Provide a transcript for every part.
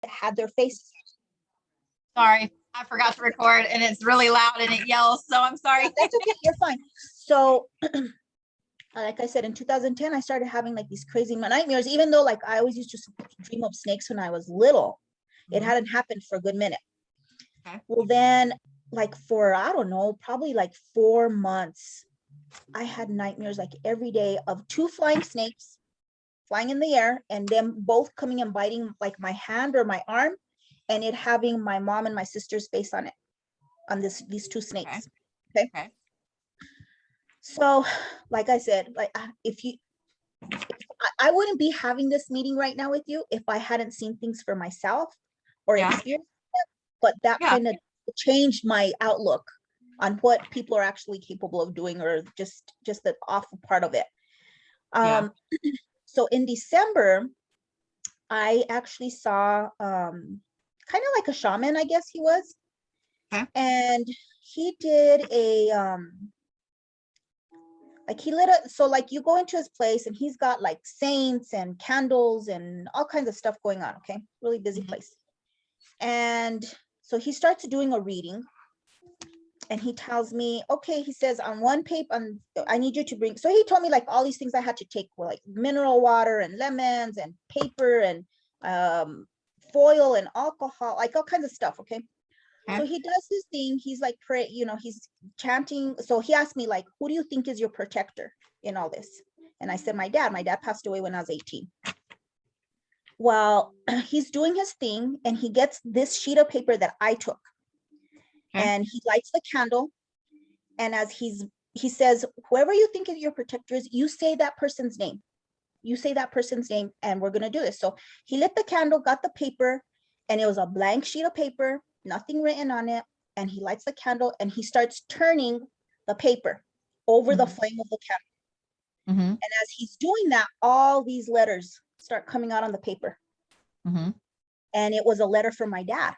had their face. Sorry, I forgot to record and it's really loud and it yells. So I'm sorry. That's okay. You're fine. So like I said, in 2010, I started having like these crazy nightmares, even though like I always used to dream of snakes when I was little. It hadn't happened for a good minute. Okay. Well, then like for, I don't know, probably like 4 months, I had nightmares like every day of 2 flying snakes flying in the air and them both coming and biting like my hand or my arm, and it having my mom and my sister's face on it, on these 2 snakes. Okay. So like I said, like if I wouldn't be having this meeting right now with you if I hadn't seen things for myself or experienced it, but that kind of changed my outlook on what people are actually capable of doing, or just the awful part of it. So in December, I actually saw kind of like a shaman, I guess he was. And he did a like he lit a, so like you go into his place and he's got like saints and candles and all kinds of stuff going on. Okay, really busy place. And so he starts doing a reading and he tells me, okay, he says on one paper, I need you to bring, so he told me like all these things I had to take were like mineral water and lemons and paper and foil and alcohol, like all kinds of stuff. Okay. So he does his thing. He's like, pray, you know, he's chanting. So he asked me like, who do you think is your protector in all this? And I said, my dad passed away when I was 18. Well, he's doing his thing and he gets this sheet of paper that I took and he lights the candle. And as he says, whoever you think is your protector is, you say that person's name. You say that person's name and we're going to do this. So he lit the candle, got the paper, and it was a blank sheet of paper, nothing written on it. And he lights the candle and he starts turning the paper over the flame of the candle. And as he's doing that, all these letters start coming out on the paper. And it was a letter from my dad.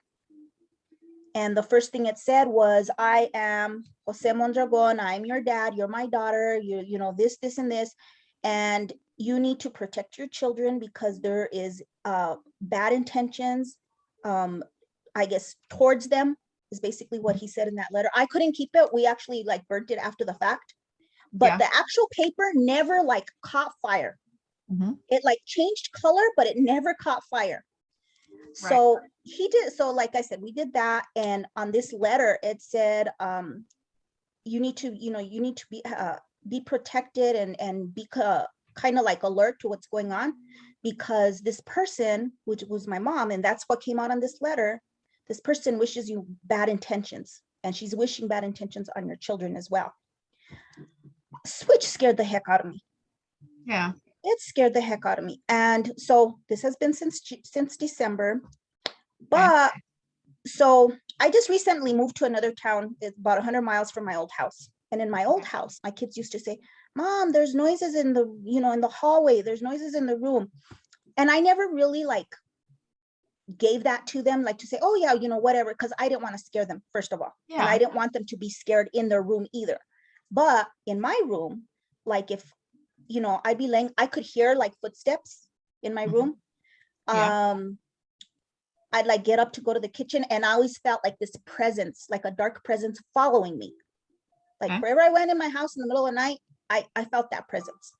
And the first thing it said was, I am Jose Mondragon. I'm your dad. You're my daughter. You know, this, and this. And you need to protect your children because there is bad intentions, I guess, towards them, is basically what he said in that letter. I couldn't keep it. We actually like burnt it after the fact, but the actual paper never like caught fire. It like changed color, but it never caught fire. So he did. So like I said, we did that. And on this letter, it said, you need to, you know, you need to be protected and be kind of like alert to what's going on, because this person, which was my mom, and that's what came out on this letter, this person wishes you bad intentions, and she's wishing bad intentions on your children as well. Which scared the heck out of me. Yeah. It scared the heck out of me. And so this has been since December. But so I just recently moved to another town. It's about 100 miles from my old house. And in my old house, my kids used to say, Mom, there's noises in the, you know, in the hallway, there's noises in the room. And I never really like gave that to them, like to say, oh yeah, you know, whatever, because I didn't want to scare them, first of all. And I didn't want them to be scared in their room either. But in my room, like if, you know, I'd be laying, I could hear like footsteps in my room. I'd like get up to go to the kitchen, and I always felt like this presence, like a dark presence following me. Like wherever I went in my house in the middle of the night, I felt that presence.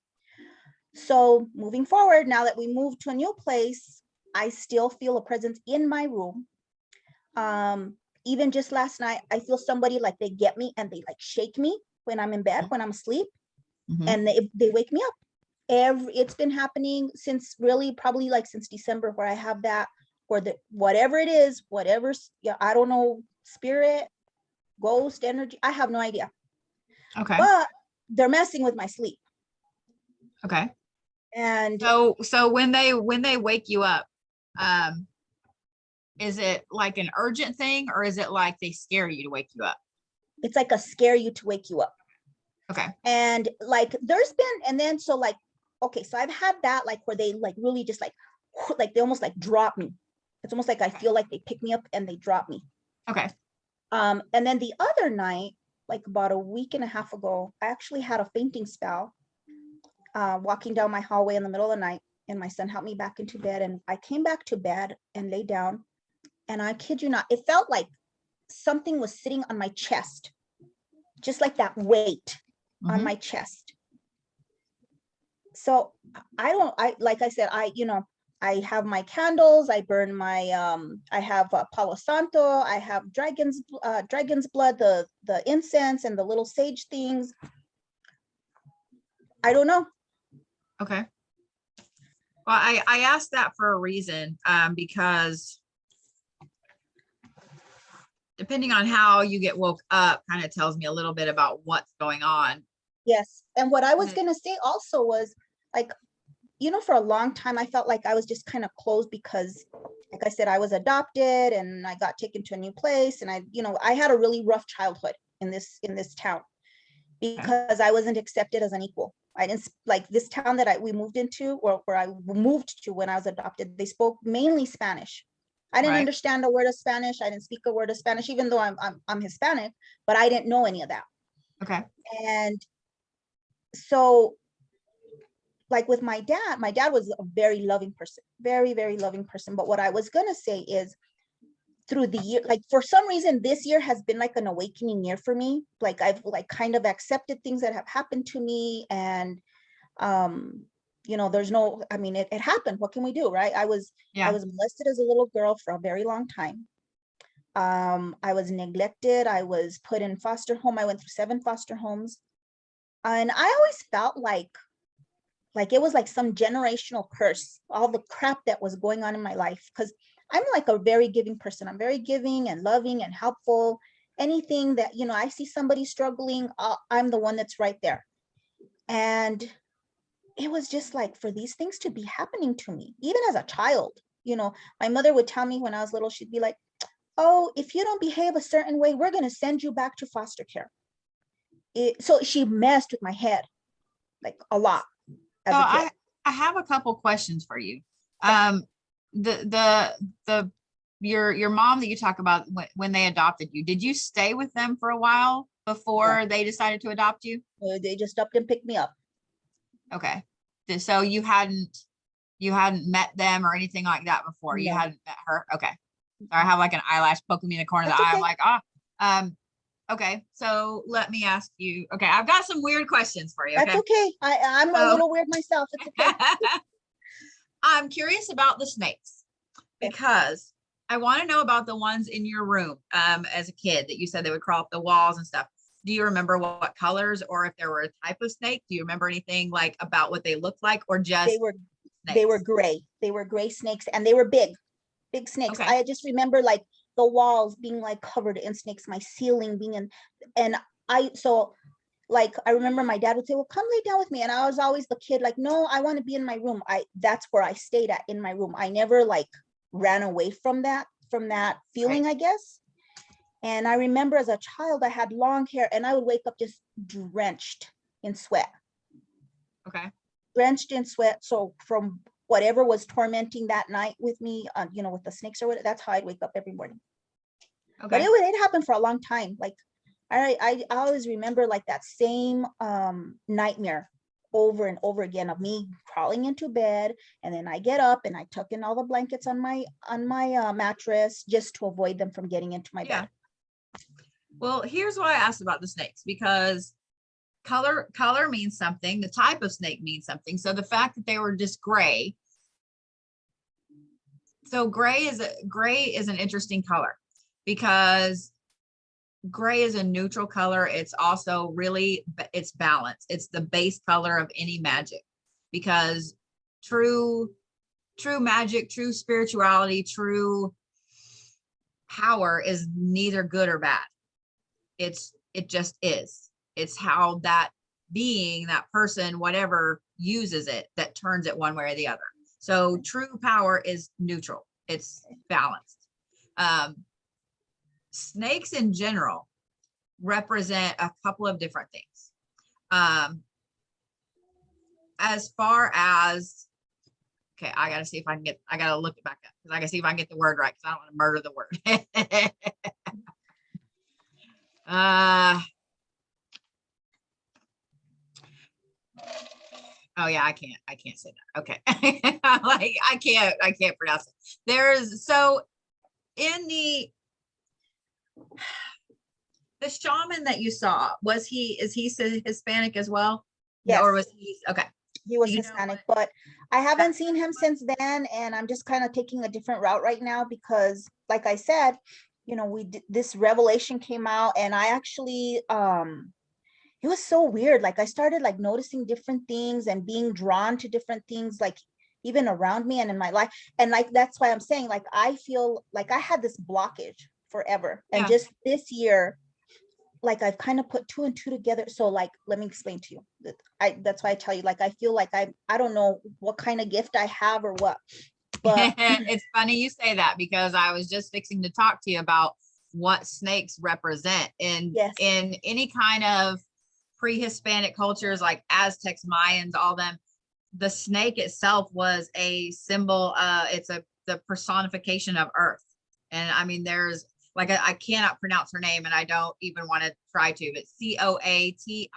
So moving forward, now that we moved to a new place, I still feel a presence in my room. Even just last night, I feel somebody like they get me and they like shake me when I'm in bed, when I'm asleep. And they wake me up. It's been happening since really probably like since December, where I have that, or the whatever it is, whatever's, yeah, I don't know, spirit, ghost, energy, I have no idea. But they're messing with my sleep. And so when they wake you up, is it like an urgent thing, or is it like they scare you to wake you up? It's like a scare you to wake you up. And like there's been, and then so like, okay, so I've had that like where they like really just like they almost like drop me. It's almost like I feel like they pick me up and they drop me. And then the other night, like about a week and a half ago, I actually had a fainting spell walking down my hallway in the middle of the night. and my son helped me back into bed, and I came back to bed and lay down, and I kid you not, it felt like something was sitting on my chest, just like that weight on my chest. So I like I said, I have my candles, I burn my I have Palo Santo, I have dragon's blood, the incense and the little sage things. I don't know. Okay. Well, I asked that for a reason, because depending on how you get woke up kind of tells me a little bit about what's going on. Yes. And what I was going to say also was, like, for a long time, I felt like I was just kind of closed because, like I said, I was adopted and I got taken to a new place. And I had a really rough childhood in this town because I wasn't accepted as an equal. I didn't like this town that we moved into, or where I moved to when I was adopted. They spoke mainly Spanish. I didn't understand a word of Spanish. I didn't speak a word of Spanish, even though I'm Hispanic, but I didn't know any of that. Okay. And so, like with my dad was a very loving person, very, very loving person. But what I was gonna say is, through the year, like for some reason, this year has been like an awakening year for me. Like I've like kind of accepted things that have happened to me, and there's no, I mean, it happened. What can we do, right? I was molested as a little girl for a very long time. I was neglected. I was put in foster home. I went through 7 foster homes, and I always felt like it was like some generational curse, all the crap that was going on in my life, because I'm like a very giving person. I'm very giving and loving and helpful. Anything that, I see somebody struggling, I'm the one that's right there. And it was just like, for these things to be happening to me, even as a child, my mother would tell me when I was little, she'd be like, oh, if you don't behave a certain way, we're going to send you back to foster care. So she messed with my head like a lot. So I have a couple questions for you. Your mom that you talk about when they adopted you, did you stay with them for a while before they decided to adopt you? They just up and picked me up. Okay. So you hadn't met them or anything like that before? No. You hadn't met her? Okay. So I have like an eyelash poking me in the corner of the eye. I'm like, okay. So let me ask you. Okay. I've got some weird questions for you. Okay? That's okay. I'm a little weird myself. It's okay. I'm curious about the snakes because I want to know about the ones in your room as a kid that you said they would crawl up the walls and stuff. Do you remember what colors, or if there were a type of snake? Do you remember anything like about what they looked like, or just they were gray? They were gray snakes, and they were big snakes. Okay. I just remember like the walls being like covered in snakes, my ceiling being and I remember my dad would say, well, come lay down with me. And I was always the kid like, no, I want to be in my room. That's where I stayed at, in my room. I never like ran away from that feeling, I guess. And I remember as a child, I had long hair and I would wake up just drenched in sweat. Okay. Drenched in sweat. So from whatever was tormenting that night with me, with the snakes or whatever, that's how I'd wake up every morning. Okay. But it happened for a long time. Like I always remember like that same nightmare over and over again of me crawling into bed, and then I get up and I tuck in all the blankets on my mattress just to avoid them from getting into my bed. Well, here's why I asked about the snakes, because color means something. The type of snake means something. So the fact that they were just gray. So gray is an interesting color, because gray is a neutral color. It's also it's balanced. It's the base color of any magic, because true magic, true spirituality, true power is neither good or bad. It just is. It's how that being, that person, whatever uses it, that turns it one way or the other. So true power is neutral. It's balanced. Snakes in general represent a couple of different things. As far as, okay, I gotta look it back up, because I gotta see if I can get the word right, because I don't want to murder the word. Oh yeah, I can't say that. Okay. Like I can't pronounce it. There's so in the shaman that you saw, is he Hispanic as well? Yes. Or was he okay? He was You know Hispanic, what? but I haven't seen him since then, and I'm just kind of taking a different route right now because, like I said, you know, this revelation came out, and I actually it was so weird. Like I started like noticing different things and being drawn to different things, like even around me and in my life. And like that's why I'm saying, like, I feel like I had this blockage forever, and Yeah. just this year, like I've kind of put two and two together. So like, let me explain to you that that's why I tell you, like, I feel like I don't know what kind of gift I have or what, but It's funny you say that because I was just fixing to talk to you about what snakes represent yes, in any kind of pre-Hispanic cultures like Aztecs, Mayans, all them. The snake itself was a symbol. It's the personification of Earth. And I mean, there's like I cannot pronounce her name, and I don't even want to try to. But Coaticue.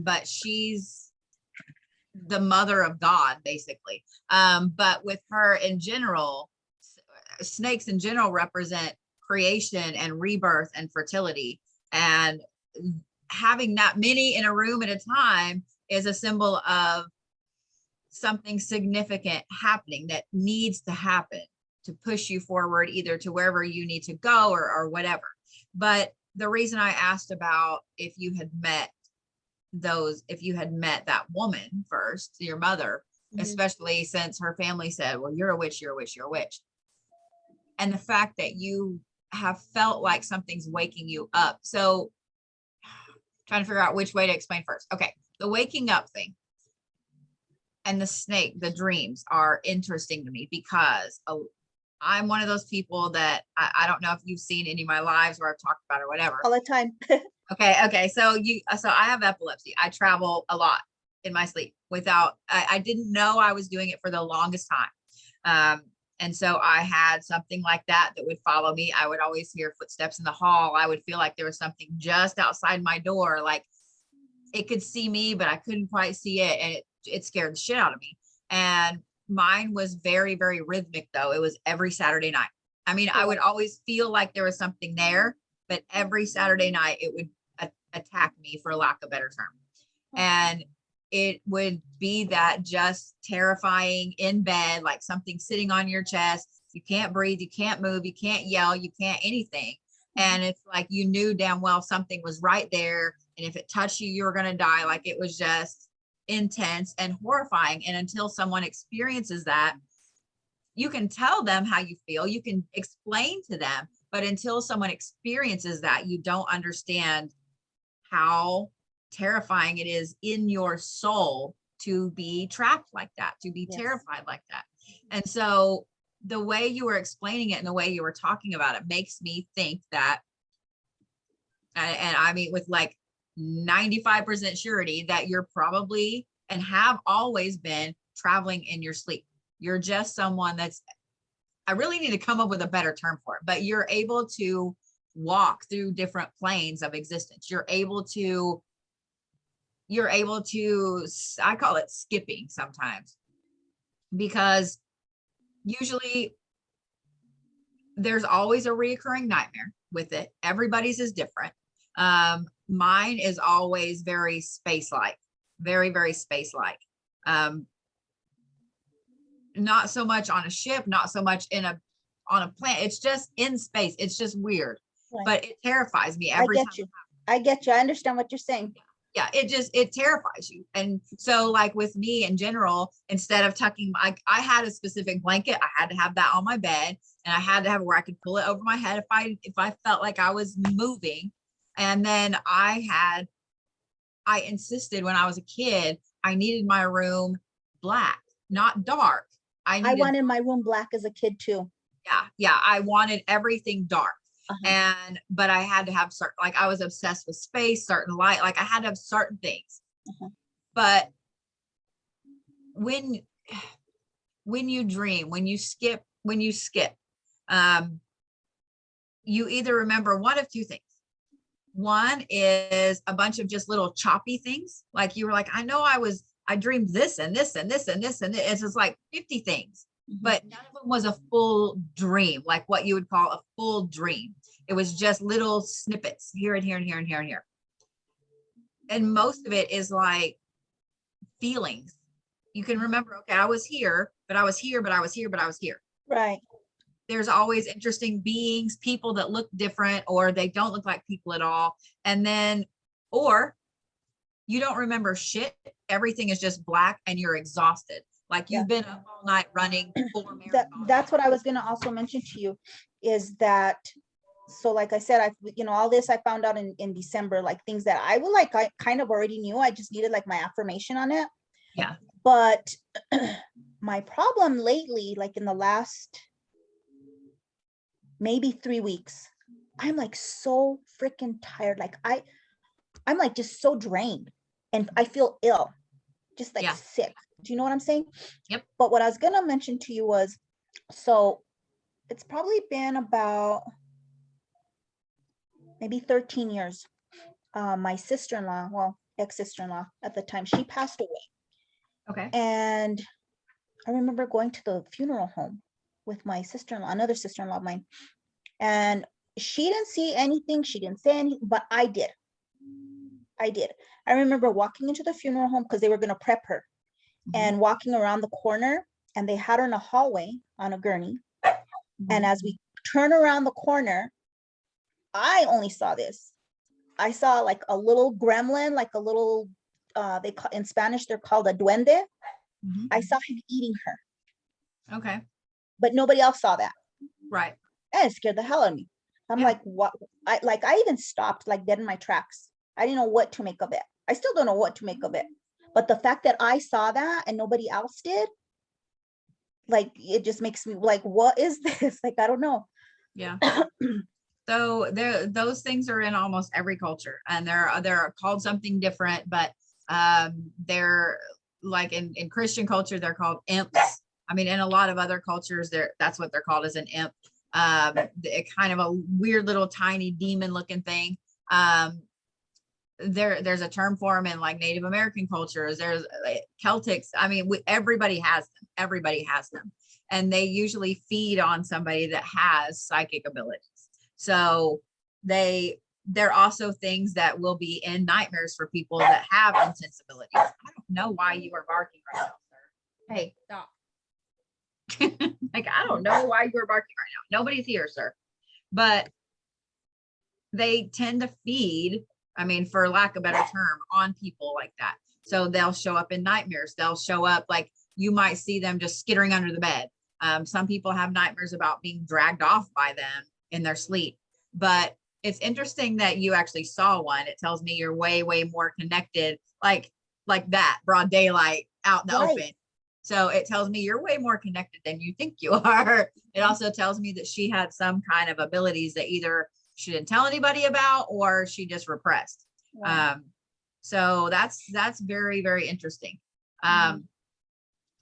But she's the mother of God, basically. But with her in general, snakes in general represent creation and rebirth and fertility. And having that many in a room at a time is a symbol of something significant happening that needs to happen to push you forward, either to wherever you need to go or whatever. But the reason I asked about if you had met that woman first, your mother, especially since her family said, well, you're a witch, you're a witch, you're a witch. And the fact that you have felt like something's waking you up. So trying to figure out which way to explain first. Okay. The waking up thing and the snake, the dreams are interesting to me because I'm one of those people that I don't know if you've seen any of my lives where I've talked about or whatever. all the time. Okay. So I have epilepsy. I travel a lot in my sleep I didn't know I was doing it for the longest time. And so I had something like that would follow me. I would always hear footsteps in the hall. I would feel like there was something just outside my door. Like it could see me, but I couldn't quite see it. And it scared the shit out of me. And mine was very, very rhythmic though. It was every Saturday night. I mean, I would always feel like there was something there, but every Saturday night it would attack me, for lack of a better term. And it would be that just terrifying in bed, like something sitting on your chest. You can't breathe, you can't move, you can't yell, you can't anything. And it's like you knew damn well something was right there. And if it touched you, you were going to die. Like it was just intense and horrifying. And until someone experiences that, you can tell them how you feel, you can explain to them, but until someone experiences that, you don't understand how terrifying it is in your soul to be trapped like that, to be terrified like that. And so the way you were explaining it and the way you were talking about it makes me think that, and I mean with like 95% surety, that you're probably and have always been traveling in your sleep. You're just someone I really need to come up with a better term for it, but you're able to walk through different planes of existence. You're able to, I call it skipping sometimes, because usually there's always a reoccurring nightmare with it. Everybody's is different. Mine is always very space-like, very, very space-like. Not so much on a ship, not so much on a planet. It's just in space. It's just weird, but it terrifies me every time. I get you. I understand what you're saying. Yeah, it terrifies you. And so like with me in general, instead of tucking, I had a specific blanket. I had to have that on my bed, and I had to have where I could pull it over my head if I felt like I was moving. And then I insisted when I was a kid, I needed my room black, not dark. I wanted my room black as a kid too. Yeah. I wanted everything dark. But I had to have certain, like I was obsessed with space, certain light, like I had to have certain things. But when you dream, when you skip, you either remember one of two things. One is a bunch of just little choppy things. Like you were like, I know I dreamed this and this and this and this and this. It's just like 50 things, but none of them was a full dream, like what you would call a full dream. It was just little snippets here and here and here and here and here. And most of it is like feelings. You can remember, okay, I was here, but I was here, but I was here, but I was here. Right. There's always interesting beings, people that look different, or they don't look like people at all. And then, or you don't remember shit. Everything is just black and you're exhausted. Like you've been up all night running 4 marathons. That's what I was going to also mention to you is that, so like I said, all this I found out in December, like things that I kind of already knew. I just needed like my affirmation on it. Yeah. But my problem lately, like in the last maybe 3 weeks, I'm like so freaking tired. Like I'm like just so drained and I feel ill, just like sick. Do you know what I'm saying? Yep. But what I was gonna mention to you was, so it's probably been about maybe 13 years. My sister-in-law, well, ex-sister-in-law at the time, she passed away. Okay. And I remember going to the funeral home with my sister-in-law, another sister-in-law of mine. And she didn't see anything. She didn't say anything, but I did. I remember walking into the funeral home because they were going to prep her and walking around the corner, and they had her in a hallway on a gurney. And as we turn around the corner, I only saw this. I saw like a little gremlin, like a little, in Spanish, they're called a duende. I saw him eating her. Okay. But nobody else saw that. Right. And it scared the hell out of me. I'm like, what? I even stopped like dead in my tracks. I didn't know what to make of it. I still don't know what to make of it. But the fact that I saw that and nobody else did, like, it just makes me like, what is this? Like, I don't know. Yeah. So those things are in almost every culture, and they're called something different, but they're like in Christian culture, they're called imps. I mean, in a lot of other cultures, that's what they're called, as an imp. Kind of a weird little tiny demon looking thing. There's a term for them in like Native American cultures. There's Celtics. I mean, everybody has them, and they usually feed on somebody that has psychic abilities. So they're also things that will be in nightmares for people that have intense abilities. I don't know why you are barking right now, sir. Hey, stop. Like, I don't know why you're barking right now. Nobody's here, sir. But they tend to feed, I mean, for lack of a better term, on people like that. So they'll show up in nightmares. They'll show up, like you might see them just skittering under the bed. Some people have nightmares about being dragged off by them in their sleep. But it's interesting that you actually saw one. It tells me you're way, way more connected, like that, broad daylight, out in the open. So it tells me you're way more connected than you think you are. It also tells me that she had some kind of abilities that either she didn't tell anybody about or she just repressed. Wow. So that's very, very interesting.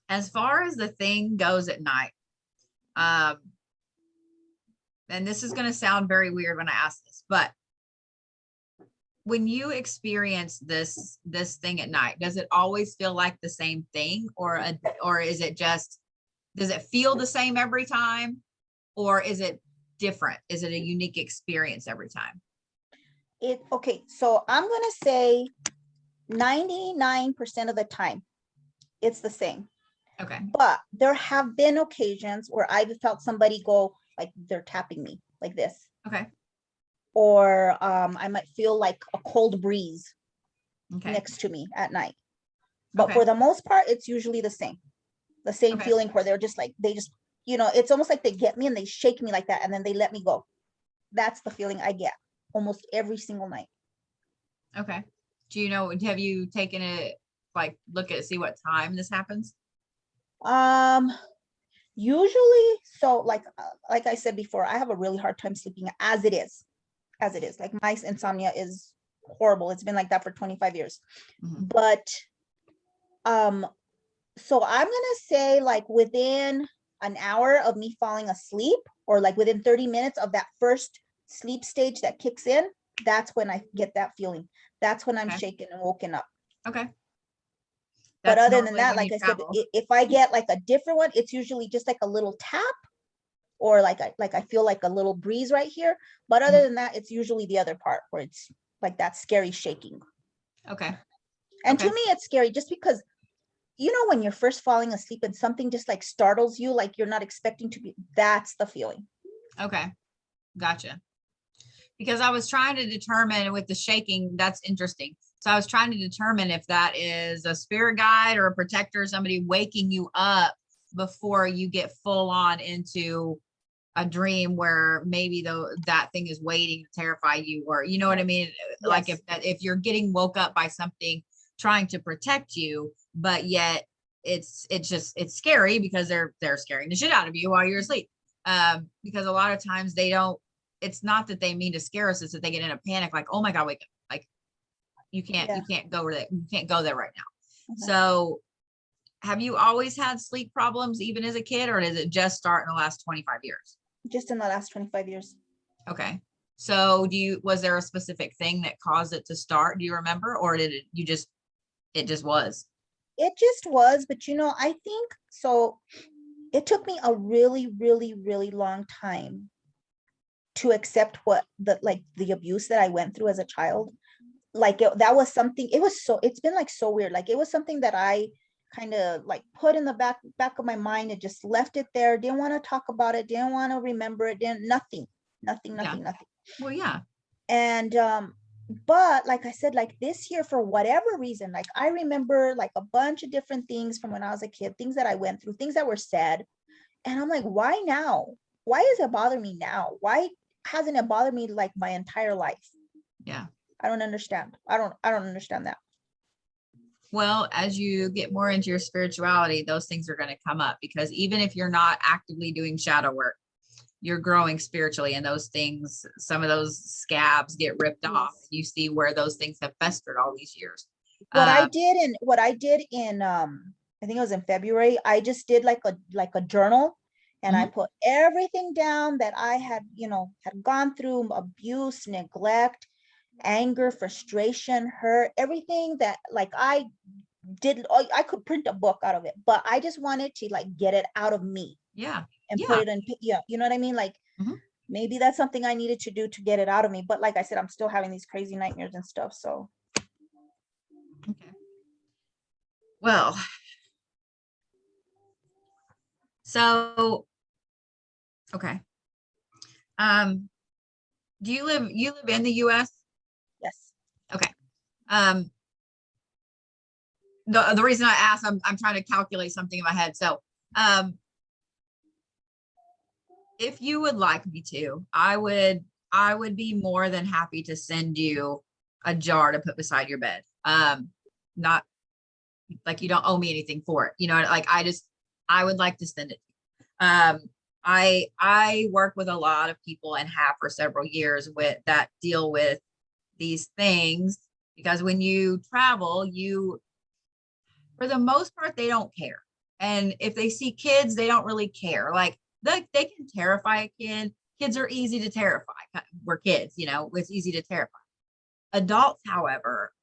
As far as the thing goes at night, and this is going to sound very weird when I ask this, but when you experience this thing at night, does it always feel like the same thing, or is it just, does it feel the same every time, or is it different? Is it a unique experience every time? Okay, so I'm gonna say 99% of the time it's the same. Okay. But there have been occasions where I've felt somebody go, like they're tapping me like this. Okay. Or I might feel like a cold breeze next to me at night. But for the most part, it's usually the same feeling, where they're just like, they just, it's almost like they get me and they shake me like that and then they let me go. That's the feeling I get almost every single night. Okay. Do you know, have you taken it, like look at, see what time this happens? Usually, so like I said before, I have a really hard time sleeping as it is. Like my insomnia is horrible. It's been like that for 25 years. But so I'm gonna say like within an hour of me falling asleep, or like within 30 minutes of that first sleep stage that kicks in, that's when I get that feeling. That's when I'm Okay. shaken and woken up. Okay. But That's other than normally that, when like you I said, travel. if I get like a different one, it's usually just like a little tap, or like I feel like a little breeze right here. But other Mhm. than that, it's usually the other part where it's like that scary shaking. Okay. And to Okay. me, it's scary just because, you know, when you're first falling asleep and something just like startles you, like you're not expecting to be, that's the feeling. Okay. Gotcha. Because I was trying to determine with the shaking, that's interesting. So I was trying to determine if that is a spirit guide or a protector, somebody waking you up before you get full on into a dream where maybe though that thing is waiting to terrify you, or you know what I mean? Like Yes. if you're getting woke up by something trying to protect you, but yet it's scary because they're scaring the shit out of you while you're asleep. Because a lot of times they don't, it's not that they mean to scare us, it's that they get in a panic, like, oh my God, wake up. Like you can't go there. You can't go there right now. Mhm. So have you always had sleep problems even as a kid, or does it just start in the last 25 years? Just in the last 25 years. Okay. So was there a specific thing that caused it to start? Do you remember? Or did it just was? It just was, but you know, I think so. It took me a really, really, really long time to accept what the abuse that I went through as a child. Like that was something, it's been like so weird. Like it was something that I kind of like put in the back of my mind and just left it there. Didn't want to talk about it, didn't want to remember it, didn't nothing, nothing, Yeah. nothing, nothing. Well, yeah. And but like I said, like this year, for whatever reason, like I remember like a bunch of different things from when I was a kid, things that I went through, things that were said. And I'm like, why now? Why does it bother me now? Why hasn't it bothered me like my entire life? Yeah. I don't understand. I don't understand that. Well, as you get more into your spirituality, those things are going to come up, because even if you're not actively doing shadow work, you're growing spiritually, and those things, some of those scabs get ripped off. Yes. You see where those things have festered all these years. What I Um, did in I think it was in February, I just did like a journal, and I Mhm. put everything down that I had, you know, had gone through: abuse, neglect, anger, frustration, hurt, everything that like I did. I could print a book out of it, but I just wanted to like get it out of me Yeah. and put Yeah. it in, yeah, you know what I mean? Like Mhm. maybe that's something I needed to do to get it out of me. But like I said, I'm still having these crazy nightmares and stuff. So Okay. Well, so, okay. Um, you live in the US? yes. Okay. Um, the reason I asked, I'm trying to calculate something in my head. So, if you would like me to, I would be more than happy to send you a jar to put beside your bed. Not like you don't owe me anything for it. You know, like I would like to send it. I work with a lot of people and have for several years with that deal with these things, because when you travel, for the most part, they don't care. And if they see kids, they don't really care. Like they can terrify a kid. Kids are easy to terrify. We're kids, you know, it's easy to terrify. Adults, however,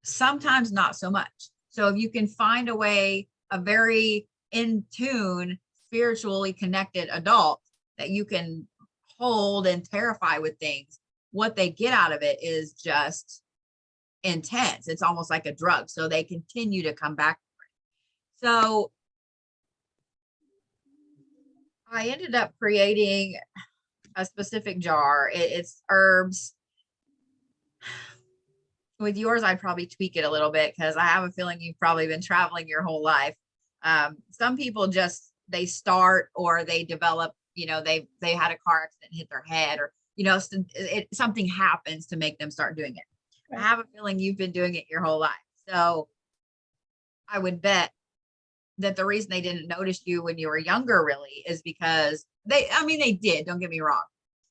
sometimes not so much. So if you can find a way, a very in tune, spiritually connected adult that you can hold and terrify with things, what they get out of it is just intense. It's almost like a drug. So they continue to come back. So I ended up creating a specific jar. It's herbs. With yours, I'd probably tweak it a little bit, because I have a feeling you've probably been traveling your whole life. Some people just, they start, or they develop, you know, they had a car accident, hit their head, or, you know, something happens to make them start doing it. I Right. have a feeling you've been doing it your whole life. So I would bet that the reason they didn't notice you when you were younger really is because I mean, they did, don't get me wrong.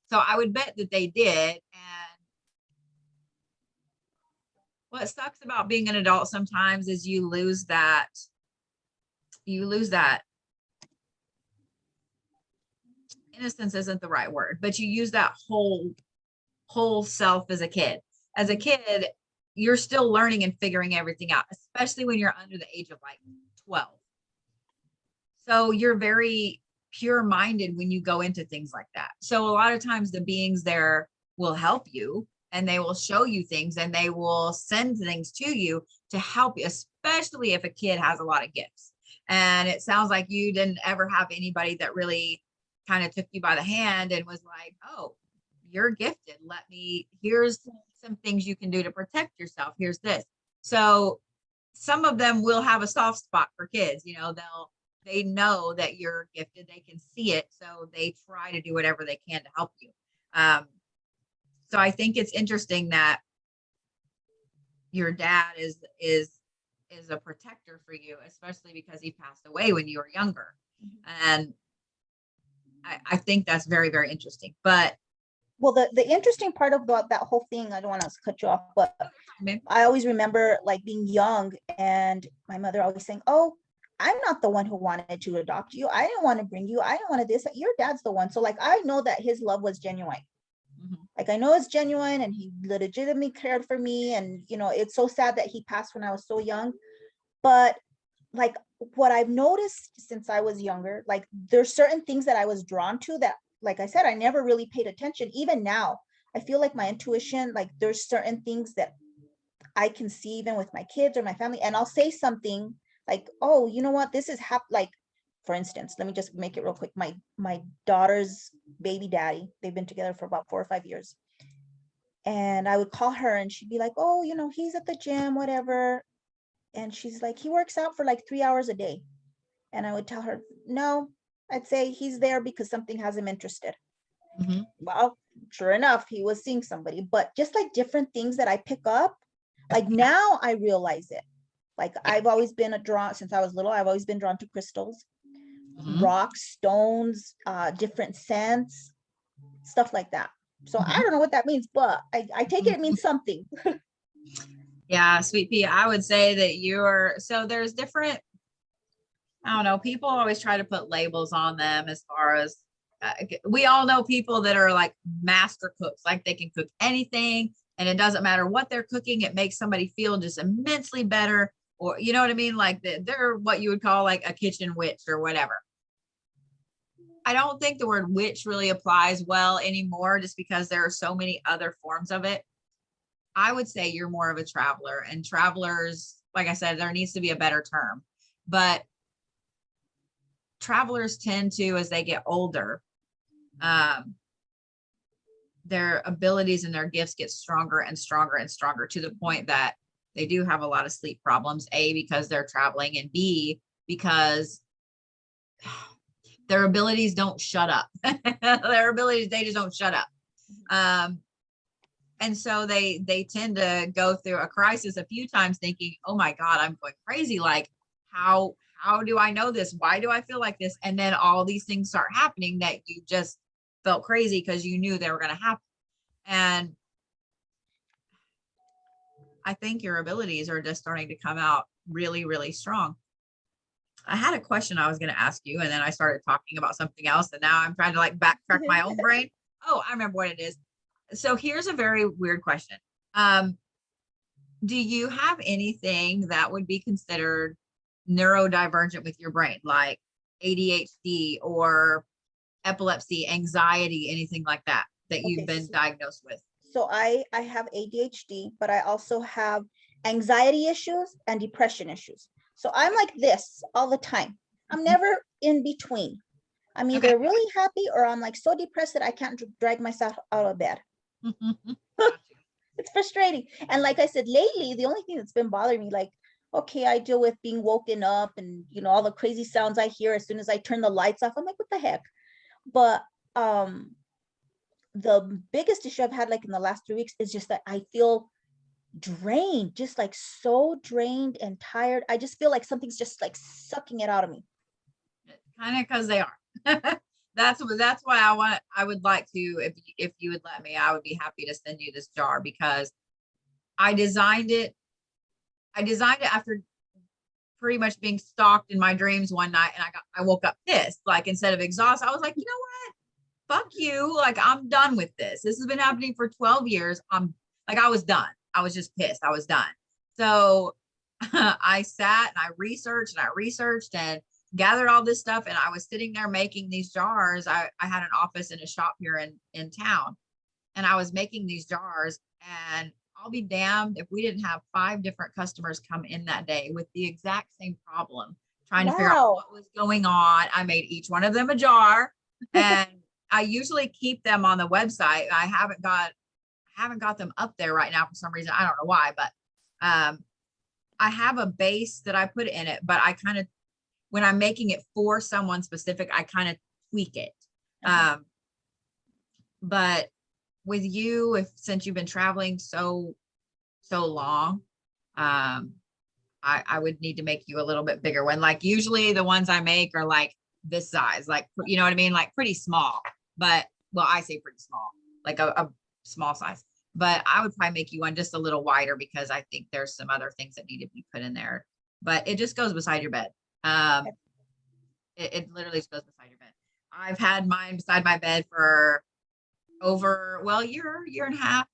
So I would bet that they did. And what sucks about being an adult sometimes is you lose that innocence isn't the right word, but you use that whole whole self as a kid. As a kid, you're still learning and figuring everything out, especially when you're under the age of like 12. So you're very pure minded when you go into things like that. So a lot of times the beings there will help you, and they will show you things, and they will send things to you to help you, especially if a kid has a lot of gifts. And it sounds like you didn't ever have anybody that really kind of took you by the hand and was like, oh, you're gifted. Here's some things you can do to protect yourself. Here's this. So some of them will have a soft spot for kids. They know that you're gifted. They can see it. So they try to do whatever they can to help you. So I think it's interesting that your dad is a protector for you, especially because he passed away when you were younger. And I think that's very, very interesting. But well, the interesting part about that whole thing, I don't want to cut you off, but I always remember like being young and my mother always saying, oh, I'm not the one who wanted to adopt you. I didn't want to bring you. I didn't want to this. Your dad's the one. So like, I know that his love was genuine. Like, I know it's genuine, and he legitimately cared for me. And, it's so sad that he passed when I was so young. But like, what I've noticed since I was younger, like there's certain things that I was drawn to that, like I said, I never really paid attention. Even now, I feel like my intuition, like there's certain things that I can see even with my kids or my family. And I'll say something like, oh, you know what, this is like, for instance, let me just make it real quick. My daughter's baby daddy, they've been together for about 4 or 5 years. And I would call her and she'd be like, oh, he's at the gym, whatever. And she's like, he works out for like 3 hours a day. And I would tell her, no, I'd say he's there because something has him interested. Well, sure enough, he was seeing somebody. But just like different things that I pick up, like now I realize it. Like I've always been since I was little, I've always been drawn to crystals, rocks, stones, different scents, stuff like that. So I don't know what that means, but I take it means something. Yeah, Sweet Pea, I would say that so there's different, I don't know, people always try to put labels on them as far as, we all know people that are like master cooks, like they can cook anything and it doesn't matter what they're cooking, it makes somebody feel just immensely better, or you know what I mean? Like they're what you would call like a kitchen witch or whatever. I don't think the word witch really applies well anymore, just because there are so many other forms of it. I would say you're more of a traveler, and travelers, like I said, there needs to be a better term, but travelers tend to, as they get older, their abilities and their gifts get stronger and stronger and stronger, to the point that they do have a lot of sleep problems, A, because they're traveling, and B, because their abilities don't shut up. They just don't shut up. And so they tend to go through a crisis a few times thinking, oh my God, I'm going crazy. Like, how do I know this? Why do I feel like this? And then all these things start happening that you just felt crazy because you knew they were going to happen. And I think your abilities are just starting to come out really, really strong. I had a question I was going to ask you, and then I started talking about something else, and now I'm trying to like backtrack my own brain. Oh, I remember what it is. So here's a very weird question. Do you have anything that would be considered neurodivergent with your brain, like ADHD or epilepsy, anxiety, anything like that you've been diagnosed with? So I have ADHD, but I also have anxiety issues and depression issues. So I'm like this all the time. I'm never in between. I'm either really happy or I'm like so depressed that I can't drag myself out of bed. It's frustrating. And like I said, lately, the only thing that's been bothering me, like, okay, I deal with being woken up and, all the crazy sounds I hear as soon as I turn the lights off. I'm like, what the heck? But the biggest issue I've had like in the last 3 weeks is just that I feel drained, just like so drained and tired. I just feel like something's just like sucking it out of me. Kind of, because they are. That's why I would like to, if you would let me, I would be happy to send you this jar, because I designed it after pretty much being stalked in my dreams one night, and I woke up pissed. Like, instead of exhausted, I was like, you know what? fuck you. Like, I'm done with this. This has been happening for 12 years. I was done. I was just pissed. I was done. So I sat and I researched and gathered all this stuff. And I was sitting there making these jars. I had an office in a shop here in town, and I was making these jars, and I'll be damned if we didn't have 5 different customers come in that day with the exact same problem, trying to figure out Wow. what was going on. I made each one of them a jar, and I usually keep them on the website. I haven't got them up there right now for some reason. I don't know why, but I have a base that I put in it, but I kind of, when I'm making it for someone specific, I kind of tweak it. But with you, since you've been traveling so long, I would need to make you a little bit bigger one. Like, usually the ones I make are like this size, like, you know what I mean? Like, pretty small, but, well, I say pretty small, like a small size, but I would probably make you one just a little wider, because I think there's some other things that need to be put in there, but it just goes beside your bed. It literally just goes beside your bed. I've had mine beside my bed for over, well, year and a half.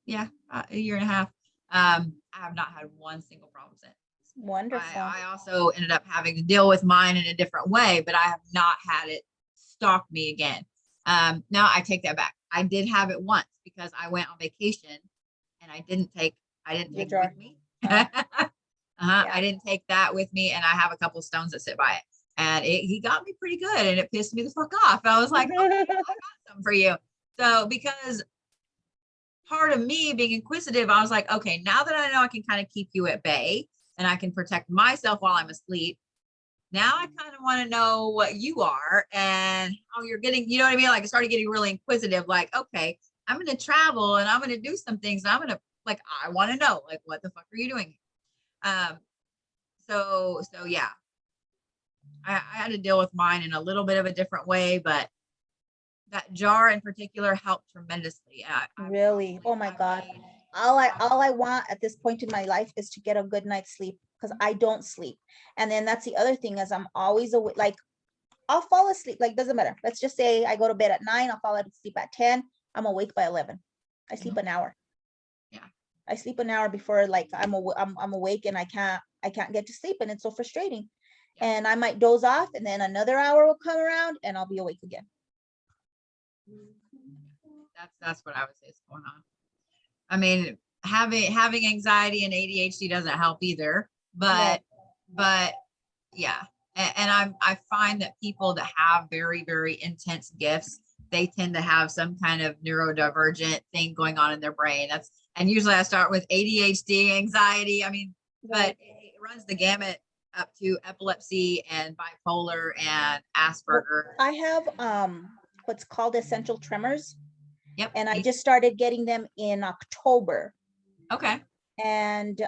Yeah, a year and a half. I have not had one single problem since. Wonderful. I also ended up having to deal with mine in a different way, but I have not had it stalk me again. Now I take that back. I did have it once, because I went on vacation and I didn't take it with me. I didn't take that with me, and I have a couple stones that sit by it, and he got me pretty good, and it pissed me the fuck off. I was like, okay, I got something for you. So, because part of me being inquisitive, I was like, okay, now that I know I can kind of keep you at bay and I can protect myself while I'm asleep, now I kind of want to know what you are and how you're getting, you know what I mean? Like, I started getting really inquisitive, like, okay, I'm going to travel and I'm going to do some things. And I'm going to, like, I want to know, like, what the fuck are you doing? So yeah, I had to deal with mine in a little bit of a different way, but that jar in particular helped tremendously. Really? Oh my God. All I want at this point in my life is to get a good night's sleep, because I don't sleep. And then that's the other thing, is I'm always awake. Like, I'll fall asleep, like, doesn't matter. Let's just say I go to bed at 9, I'll fall asleep at 10. I'm awake by 11. I sleep an hour. Yeah. I sleep an hour before, like, I'm awake, and I can't get to sleep, and it's so frustrating. Yeah. And I might doze off, and then another hour will come around and I'll be awake again. That's what I would say is going on. I mean, having anxiety and ADHD doesn't help either, but yeah. And I find that people that have very, very intense gifts, they tend to have some kind of neurodivergent thing going on in their brain. And usually I start with ADHD, anxiety. I mean, but it runs the gamut up to epilepsy and bipolar and Asperger. I have what's called essential tremors. Yep. And I just started getting them in October. Okay. And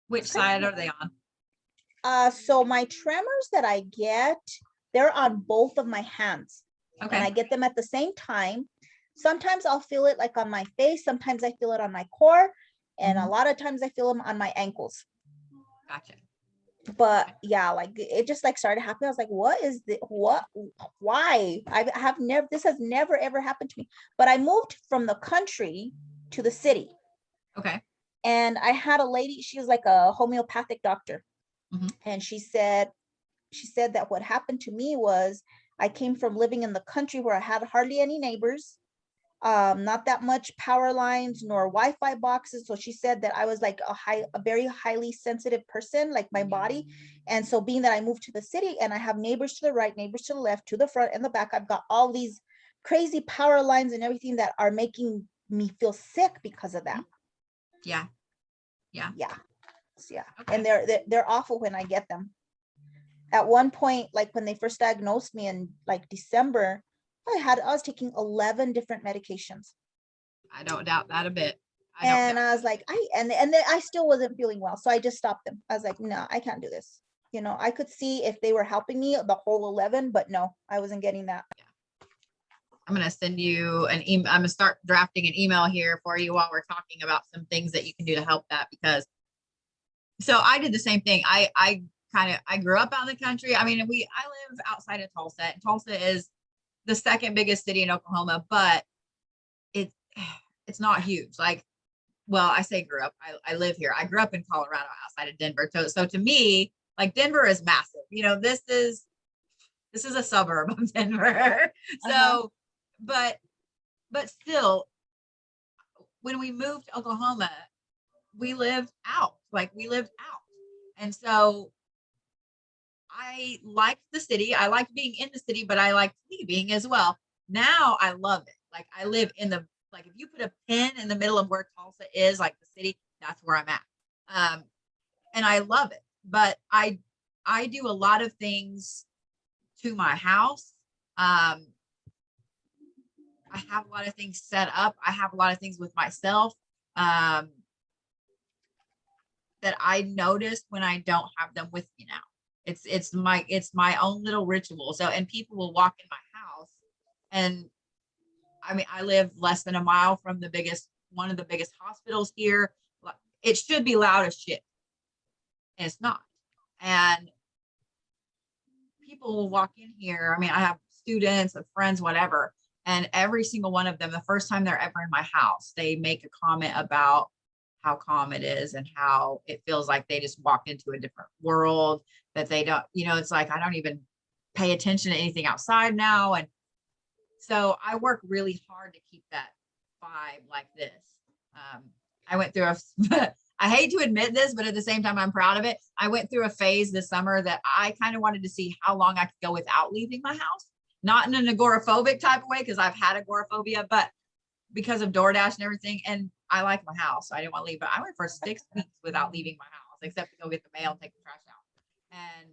which side are they on? So my tremors that I get, they're on both of my hands. Okay. And I get them at the same time. Sometimes I'll feel it like on my face. Sometimes I feel it on my core. And a lot of times I feel them on my ankles. Gotcha. But yeah, like, it just like started happening. I was like, what is the, why? I have never, this has never ever happened to me. But I moved from the country to the city. Okay. And I had a lady, she was like a homeopathic doctor. And she said that what happened to me was, I came from living in the country where I had hardly any neighbors, not that much power lines nor Wi-Fi boxes. So she said that I was like a very highly sensitive person, like my body. And so being that I moved to the city and I have neighbors to the right, neighbors to the left, to the front and the back, I've got all these crazy power lines and everything that are making me feel sick because of that. Yeah. Okay. And they're awful when I get them. At one point, like when they first diagnosed me in like December, I was taking 11 different medications. I don't doubt that a bit. I was like, and then I still wasn't feeling well. So I just stopped them. I was like, no, I can't do this. You know, I could see if they were helping me, the whole 11, but no, I wasn't getting that. Yeah. I'm going to send you an email. I'm going to start drafting an email here for you while we're talking about some things that you can do to help that, because so I did the same thing. I grew up out in the country. I mean, I live outside of Tulsa. And Tulsa is the second biggest city in Oklahoma, but it it's not huge. Like, well, I say grew up. I live here. I grew up in Colorado outside of Denver. So to me, like Denver is massive. This is a suburb of Denver. So, but still, when we moved to Oklahoma, we lived out. And so I liked the city. I liked being in the city, but I liked leaving as well. Now I love it. Like I live in if you put a pin in the middle of where Tulsa is, like the city, that's where I'm at. And I love it. But I do a lot of things to my house. I have a lot of things set up. I have a lot of things with myself that I notice when I don't have them with me now. It's my own little ritual. So, and people will walk in my house, and I mean, I live less than a mile from one of the biggest hospitals here. It should be loud as shit, and it's not. And people will walk in here. I mean, I have students, friends, whatever, and every single one of them, the first time they're ever in my house, they make a comment about how calm it is and how it feels like they just walked into a different world, that they don't, it's like, I don't even pay attention to anything outside now. And so I work really hard to keep that vibe like this. I went through I hate to admit this, but at the same time, I'm proud of it. I went through a phase this summer that I kind of wanted to see how long I could go without leaving my house, not in an agoraphobic type of way, because I've had agoraphobia, but because of DoorDash and everything. And I like my house, so I didn't want to leave, but I went for 6 weeks without leaving my house, except to go get the mail and take the trash out. And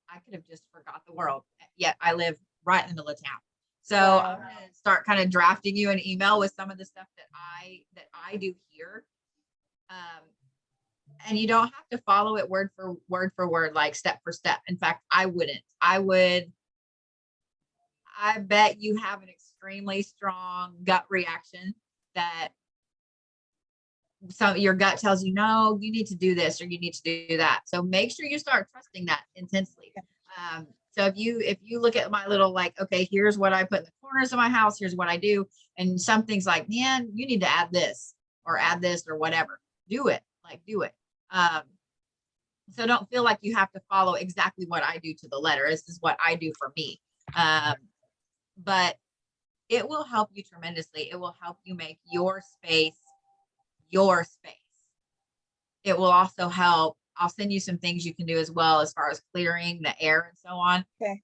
I could have just forgot the world. Yet I live right in the middle of town. So I'm going to start kind of drafting you an email with some of the stuff that I do here. And you don't have to follow it word for word, like step for step. In fact, I wouldn't. I bet you have an extremely strong gut reaction that your gut tells you, no, you need to do this or you need to do that. So make sure you start trusting that intensely. So if you look at my little, like, okay, here's what I put in the corners of my house, here's what I do. And something's like, man, you need to add this or whatever. Do it. So don't feel like you have to follow exactly what I do to the letter. This is what I do for me. But it will help you tremendously. It will help you make your space your space. It will also help. I'll send you some things you can do as well, as far as clearing the air and so on. Okay.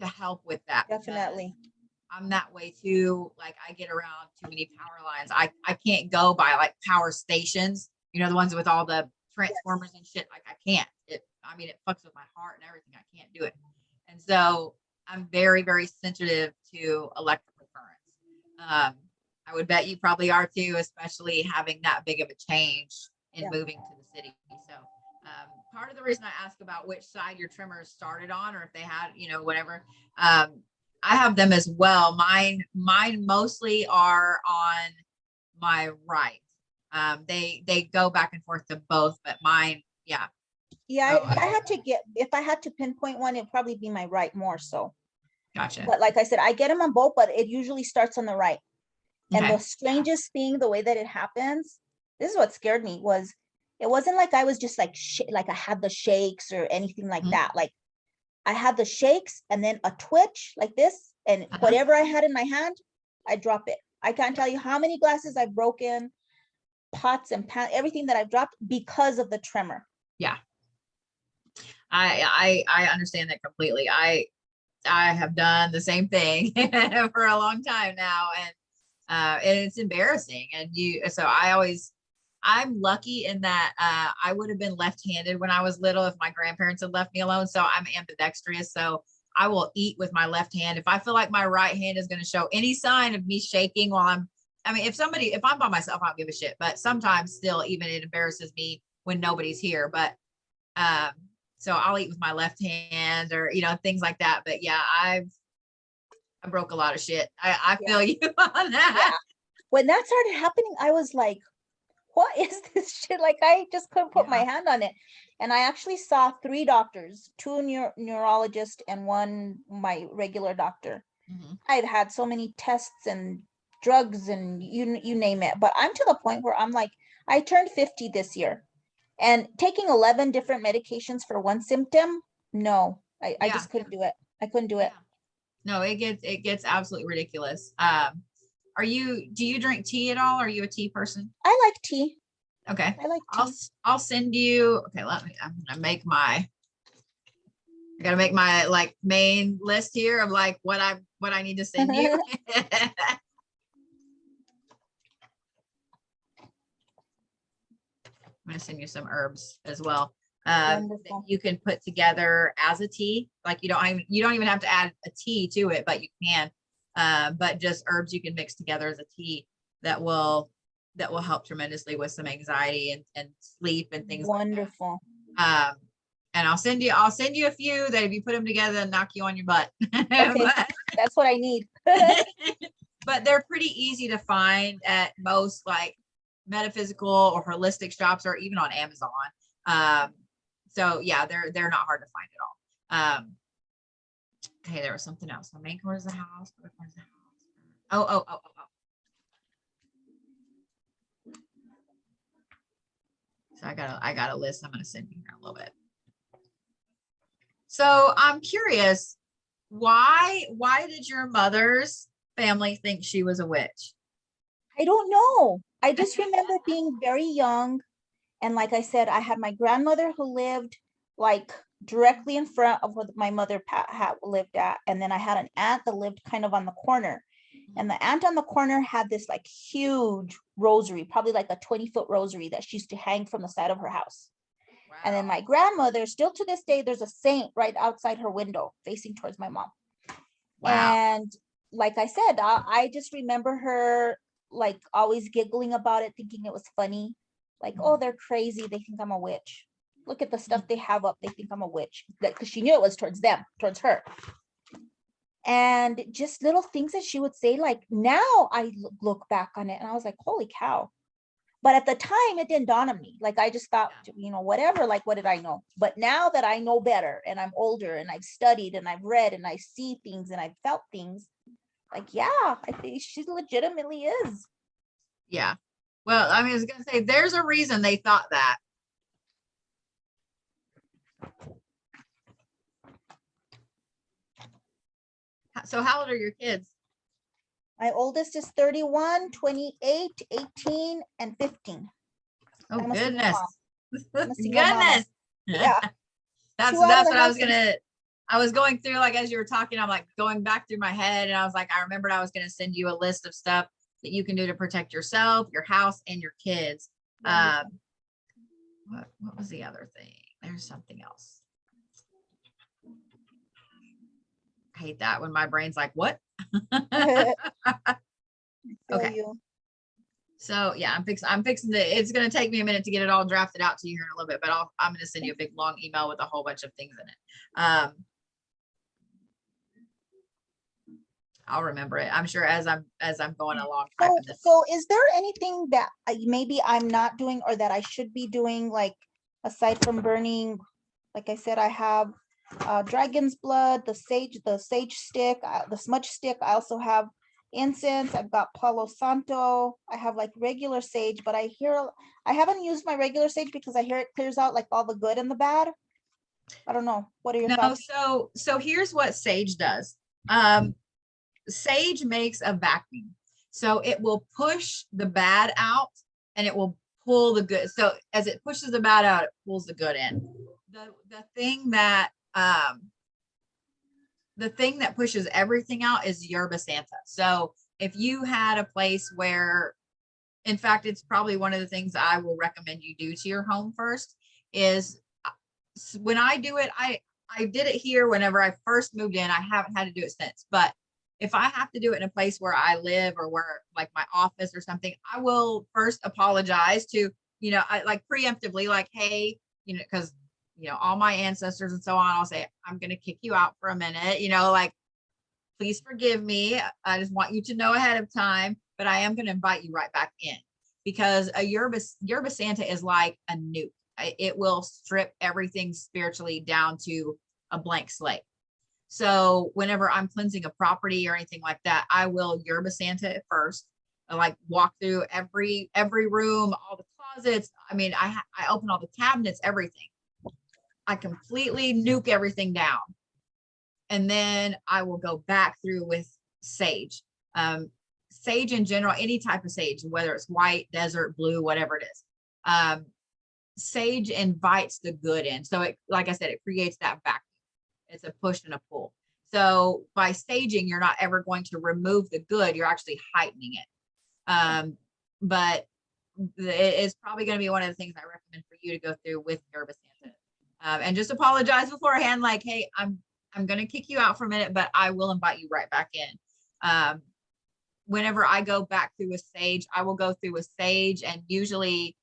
To help with that. Definitely. I'm that way too. Like I get around too many power lines. I can't go by like power stations, the ones with all the transformers and shit. Like I can't. It fucks with my heart and everything. I can't do it. And so I'm very, very sensitive to electrical currents. I would bet you probably are too, especially having that big of a change in moving to the city. So part of the reason I ask about which side your trimmers started on, or if they had, whatever, I have them as well. Mine mostly are on my right. They go back and forth to both, but mine, yeah. Yeah, if I had to pinpoint one, it'd probably be my right more so. Gotcha. But like I said, I get them on both, but it usually starts on the right. And the strangest thing, the way that it happens, this is what scared me, was it wasn't like I was just like I had the shakes or anything like that. Like I had the shakes and then a twitch like this, and whatever I had in my hand, I drop it. I can't tell you how many glasses I've broken, pots and pans, everything that I've dropped because of the tremor. Yeah. I understand that completely. I have done the same thing for a long time now, and it's embarrassing. And I'm lucky in that I would have been left-handed when I was little if my grandparents had left me alone. So I'm ambidextrous. So I will eat with my left hand. If I feel like my right hand is going to show any sign of me shaking while if I'm by myself, I don't give a shit. But sometimes still, even it embarrasses me when nobody's here. But so I'll eat with my left hand, or things like that. But yeah, I broke a lot of shit. I feel you on that. Yeah. When that started happening, I was like, what is this shit? Like I just couldn't put my hand on it. And I actually saw 3 doctors, 2 neurologists and 1 my regular doctor. Mhm. I'd had so many tests and drugs and you name it. But I'm to the point where I'm like, I turned 50 this year, and taking 11 different medications for one symptom, no, I Yeah. just couldn't do it. I couldn't do Yeah. it. No, it gets absolutely ridiculous. Do you drink tea at all? Are you a tea person? I like tea. Okay. I like I'll tea. I'll send you. Okay, I'm gonna make I gotta make my like main list here of like what I need to send you. I'm gonna send you some herbs as well. That Wonderful. you can put together as a tea. Like you don't even have to add a tea to it, but you can. But just herbs you can mix together as a tea that will help tremendously with some anxiety and sleep and things like Wonderful. that. And I'll send you a few that if you put them together, they'll knock you on your butt. Okay, that's what I need. But they're pretty easy to find at most like metaphysical or holistic shops, or even on Amazon. So yeah, they're not hard to find at all. Okay, there was something else. My main corner is the house. Oh. So I got a list I'm going to send you here in a little bit. So I'm curious, why did your mother's family think she was a witch? I don't know. I just remember being very young. And like I said, I had my grandmother who lived like directly in front of where my mother had lived at. And then I had an aunt that lived kind of on the corner. And the aunt on the corner had this like huge rosary, probably like a 20-foot rosary that she used to hang from the side of her house. Wow. And then my grandmother, still to this day, there's a saint right outside her window facing towards my mom. Wow. And like I said, I just remember her like always giggling about it, thinking it was funny. Like, oh, they're crazy. They think I'm a witch. Look at the stuff they have up. They think I'm a witch. Because she knew it was towards them, towards her. And just little things that she would say, like now I look back on it and I was like, holy cow. But at the time it didn't dawn on me. Like I just thought, whatever, like what did I know? But now that I know better and I'm older and I've studied and I've read and I see things and I've felt things, like, yeah, I think she legitimately is. Yeah. Well, I was going to say, there's a reason they thought that. So how old are your kids? My oldest is 31, 28, 18, and 15. Oh, I'm a single goodness. mom. I'm a single mama. Goodness. Yeah. That's what I was going through, like, as you were talking, I'm like going back through my head, and I was like, I remembered I was going to send you a list of stuff that you can do to protect yourself, your house, and your kids. What was the other thing? There's something else. I hate that when my brain's like, what? Okay. So yeah, I'm fixing to, it's going to take me a minute to get it all drafted out to you here in a little bit, but I'm going to send you a big long email with a whole bunch of things in it. I'll remember it, I'm sure, as I'm going along. So is there anything that maybe I'm not doing or that I should be doing, like aside from burning? Like I said, I have dragon's blood, the sage stick, the smudge stick. I also have incense. I've got Palo Santo. I have like regular sage, but I haven't used my regular sage because I hear it clears out like all the good and the bad. I don't know. What are your thoughts? So here's what sage does. Sage makes a vacuum. So it will push the bad out and it will pull the good. So as it pushes the bad out, it pulls the good in. The thing that pushes everything out is yerba santa. So if you had a place where, in fact, it's probably one of the things I will recommend you do to your home first is when I do it, I did it here whenever I first moved in. I haven't had to do it since, but if I have to do it in a place where I live or where like my office or something, I will first apologize to, I like preemptively, like, hey, because all my ancestors and so on, I'll say, I'm going to kick you out for a minute, like, please forgive me. I just want you to know ahead of time, but I am going to invite you right back in, because a yerba Santa is like a nuke. It will strip everything spiritually down to a blank slate. So whenever I'm cleansing a property or anything like that, I will yerba santa it first. I like walk through every room, all the closets. I mean, I open all the cabinets, everything. I completely nuke everything down. And then I will go back through with sage. Sage in general, any type of sage, whether it's white, desert, blue, whatever it is. Sage invites the good in. So it, like I said, it creates that vacuum. It's a push and a pull. So by saging, you're not ever going to remove the good. You're actually heightening it. But it's probably going to be one of the things I recommend for you to go through with yerba santa. And just apologize beforehand, like, hey, I'm going to kick you out for a minute, but I will invite you right back in. Whenever I go back through with sage, I will go through with sage and usually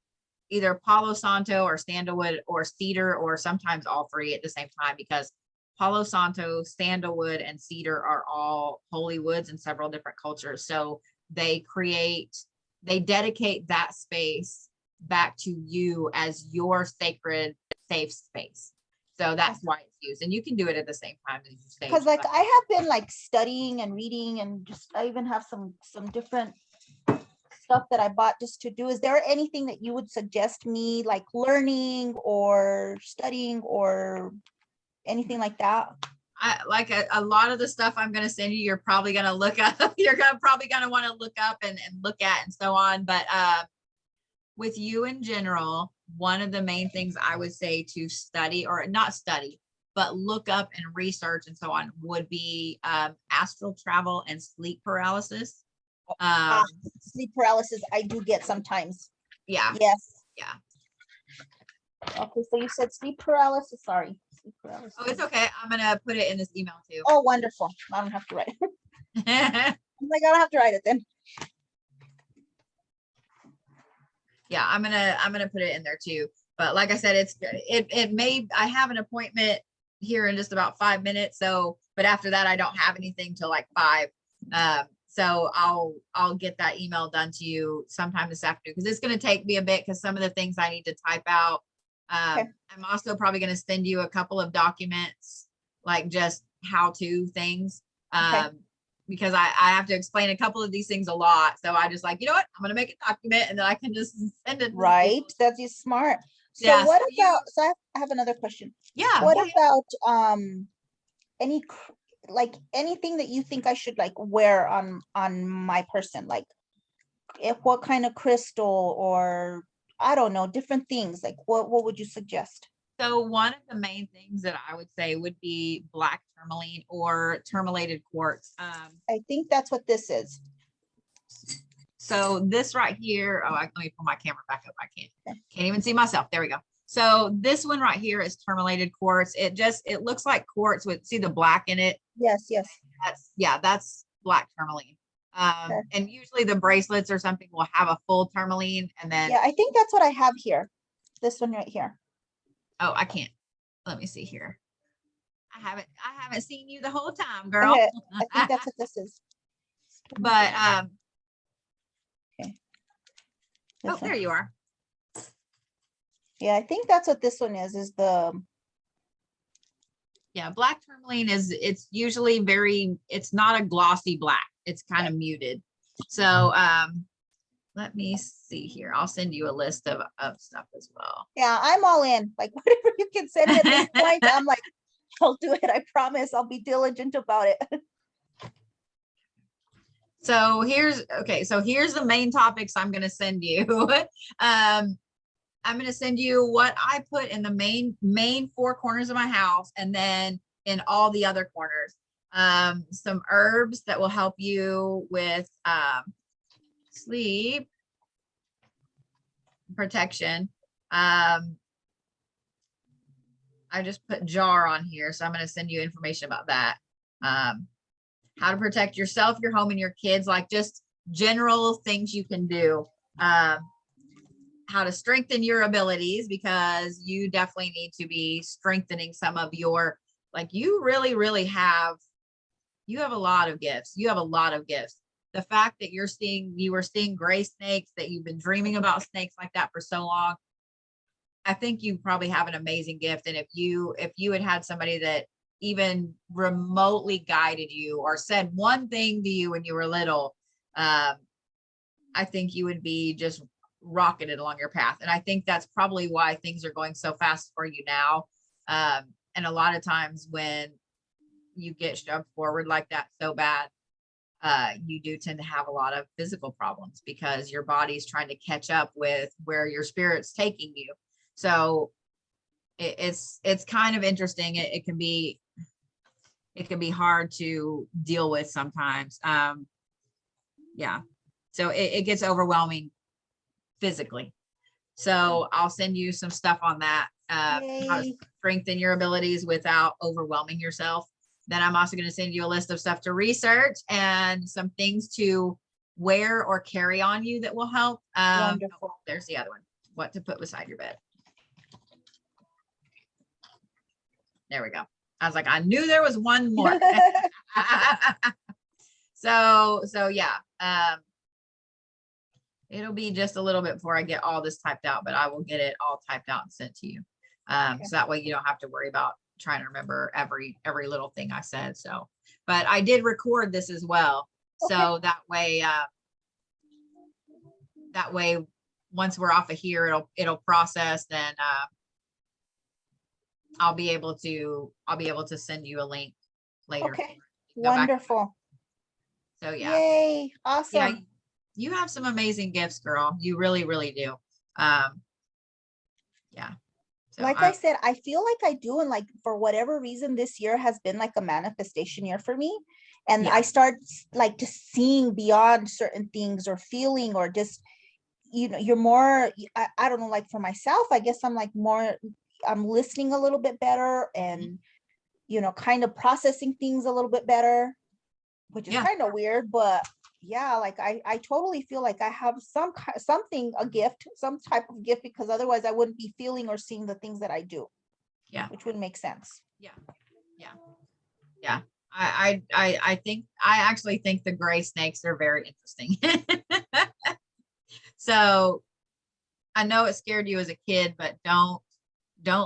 either Palo Santo or sandalwood or cedar, or sometimes all three at the same time, because Palo Santo, sandalwood, and cedar are all holy woods in several different cultures. So they dedicate that space back to you as your sacred, safe space. So that's why it's used. And you can do it at the same time as you say. Because like I have been like studying and reading, and just I even have some different stuff that I bought just to do. Is there anything that you would suggest me like learning or studying or anything like that? I like a lot of the stuff I'm going to send you, you're probably going to look up. Probably going to want to look up and look at and so on. But with you in general, one of the main things I would say to study, or not study, but look up and research and so on, would be astral travel and sleep paralysis. Sleep paralysis, I do get sometimes. Yeah. Yes. Yeah. Okay, so you said sleep paralysis. Sorry. Sleep paralysis. Oh, it's okay. I'm going to put it in this email too. Oh, wonderful. I don't have to write it. I'm like, I don't have to write it then. Yeah, I'm gonna put it in there too. But like I said, I have an appointment here in just about 5 minutes. So, but after that, I don't have anything till like 5. So I'll get that email done to you sometime this afternoon, because it's gonna take me a bit, because some of the things I need to type out. Okay. I'm also probably gonna send you a couple of documents, like just how-to things. Okay. Because I have to explain a couple of these things a lot. So I just like, you know what, I'm going to make a document and then I can just send it. Right. That's just smart. So Yeah, what so about, so I have another question. Yeah. What yeah, about like anything that you think I should like wear on my person? Like what kind of crystal, or I don't know, different things. Like what would you suggest? So one of the main things that I would say would be black tourmaline or tourmalated quartz. I think that's what this is. So this right here, let me pull my camera back up. I can't even see myself. There we go. So this one right here is tourmalated quartz. It looks like quartz with, see the black in it? Yes, yes. That's black tourmaline. Okay. And usually the bracelets or something will have a full tourmaline, and then Yeah, I think that's what I have here. This one right here. oh, I can't. Let me see here. I haven't seen you the whole time, girl. Okay, I think that's what this is. But Okay. oh, there you are. Yeah, I think that's what this one is the Yeah, black tourmaline it's usually it's not a glossy black. It's kind of muted. So let me see here. I'll send you a list of stuff as well. yeah, I'm all in. Like whatever you can send me at this point, I'm like, I'll do it. I promise. I'll be diligent about it. So here's the main topics I'm going to send you. I'm going to send you what I put in the main 4 corners of my house, and then in all the other corners, some herbs that will help you with sleep protection. I just put jar on here, so I'm going to send you information about that. How to protect yourself, your home, and your kids, like just general things you can do. How to strengthen your abilities, because you definitely need to be strengthening some of your, like you really have a lot of gifts. You have a lot of gifts. The fact that you were seeing gray snakes, that you've been dreaming about snakes like that for so long, I think you probably have an amazing gift. And if you had somebody that even remotely guided you or said one thing to you when you were little, I think you would be just rocketed along your path. And I think that's probably why things are going so fast for you now. And a lot of times when you get shoved forward like that so bad, you do tend to have a lot of physical problems because your body's trying to catch up with where your spirit's taking you. So it's kind of interesting. It can be hard to deal with sometimes. Yeah. So it gets overwhelming physically. So I'll send you some stuff on that, how to Yay. strengthen your abilities without overwhelming yourself. Then I'm also going to send you a list of stuff to research and some things to wear or carry on you that will help. Wonderful. There's the other one. What to put beside your bed. There we go. I was like, I knew there was one more. So yeah. It'll be just a little bit before I get all this typed out, but I will get it all typed out and sent to you. Okay. So that way you don't have to worry about trying to remember every little thing I said. So, but I did record this as well. Okay. So that way, once we're off of here, it'll process. Then I'll be able to send you a link later. Okay. Go back. Wonderful. So yeah. Yay. Awesome. Yeah, you have some amazing gifts, girl. You really, really do. Yeah. So Like I said, I feel like I do. And like, for whatever reason, this year has been like a manifestation year for me. And Yeah. I start like just seeing beyond certain things or feeling, or just, you're more, I don't know, like for myself, I guess I'm like more, I'm listening a little bit better and, kind of processing things a little bit better, which is Yeah. kind of weird, but yeah, like I totally feel like I have a gift, some type of gift, because otherwise I wouldn't be feeling or seeing the things that I do. Yeah. Which would make sense. Yeah. I actually think the gray snakes are very interesting. So I know it scared you as a kid, but don't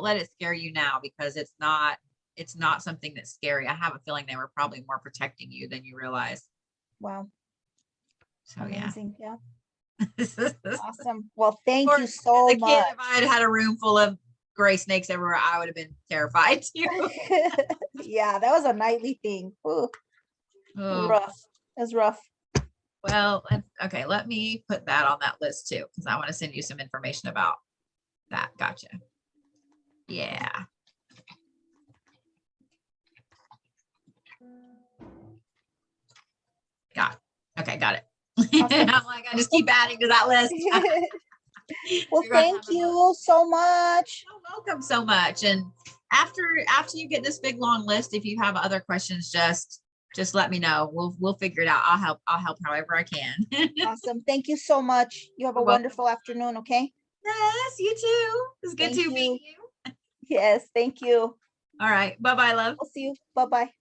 let it scare you now, because it's not something that's scary. I have a feeling they were probably more protecting you than you realize. Wow. So Amazing. Yeah. yeah. Awesome. Well, thank Or you so as a kid, much. if I had had a room full of gray snakes everywhere, I would have been terrified too. Yeah, that was a nightly thing. Ooh, Oh, rough. That's rough. well, okay, let me put that on that list too, because I want to send you some information about that. Gotcha. Yeah. Okay, got it. Awesome. I'm like, I just keep adding to that list. Well, You're gonna thank have a- you so much. You're welcome so much. And after you get this big long list, if you have other questions, just let me know. We'll figure it out. I'll help however I can. Awesome. Thank you so much. You have a You're welcome. wonderful afternoon, okay? Yes, you too. It's good Thank to meet you. you. Yes, thank you. All right. Bye-bye, love. I'll see you. Bye-bye.